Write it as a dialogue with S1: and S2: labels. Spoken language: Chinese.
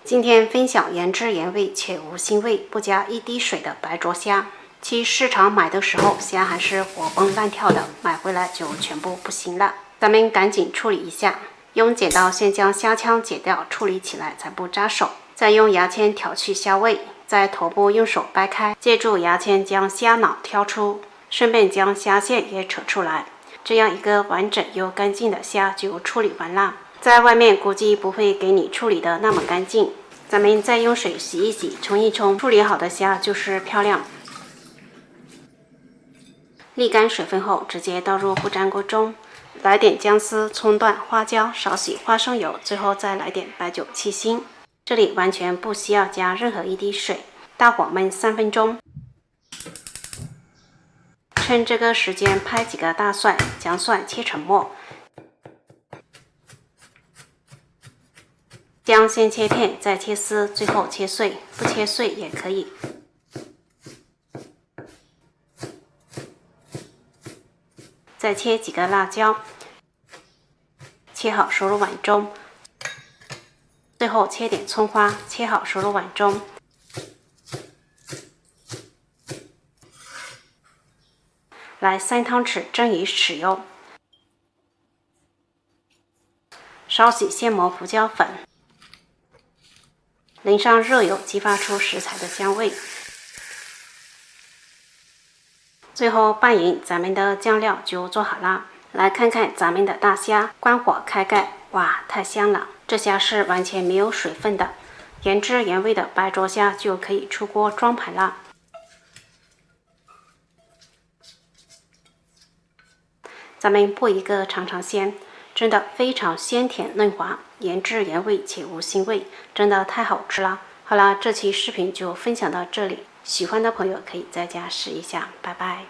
S1: 今天分享原汁原味且无腥味，不加一滴水的白灼虾。去市场买的时候，虾还是活蹦乱跳的，买回来就全部不行了。咱们赶紧处理一下，用剪刀先将虾腔剪掉，处理起来才不扎手。再用牙签挑去虾味，在头部用手掰开，借助牙签将虾脑挑出，顺便将虾线也扯出来。这样一个完整又干净的虾就处理完了。在外面估计不会给你处理的那么干净，咱们再用水洗一洗，冲一冲，处理好的虾就是漂亮。沥干水分后，直接倒入不粘锅中，来点姜丝、葱段、花椒，少许花生油，最后再来点白酒去腥。这里完全不需要加任何一滴水，大火焖3分钟。趁这个时间拍几个大蒜，将蒜切成末，姜先切片，再切丝，最后切碎，不切碎也可以。再切几个辣椒，切好收入碗中。最后切点葱花，切好收入碗中。来3汤匙蒸鱼豉油，少许现磨胡椒粉，淋上热油，激发出食材的香味。最后拌匀，咱们的酱料就做好啦。来看看咱们的大虾，关火开盖，哇，太香了！这虾是完全没有水分的，原汁原味的白灼虾就可以出锅装盘啦。咱们剥一个尝尝鲜，真的非常鲜甜嫩滑，原汁原味且无腥味，真的太好吃了。好啦，这期视频就分享到这里，喜欢的朋友可以在家试一下，拜拜。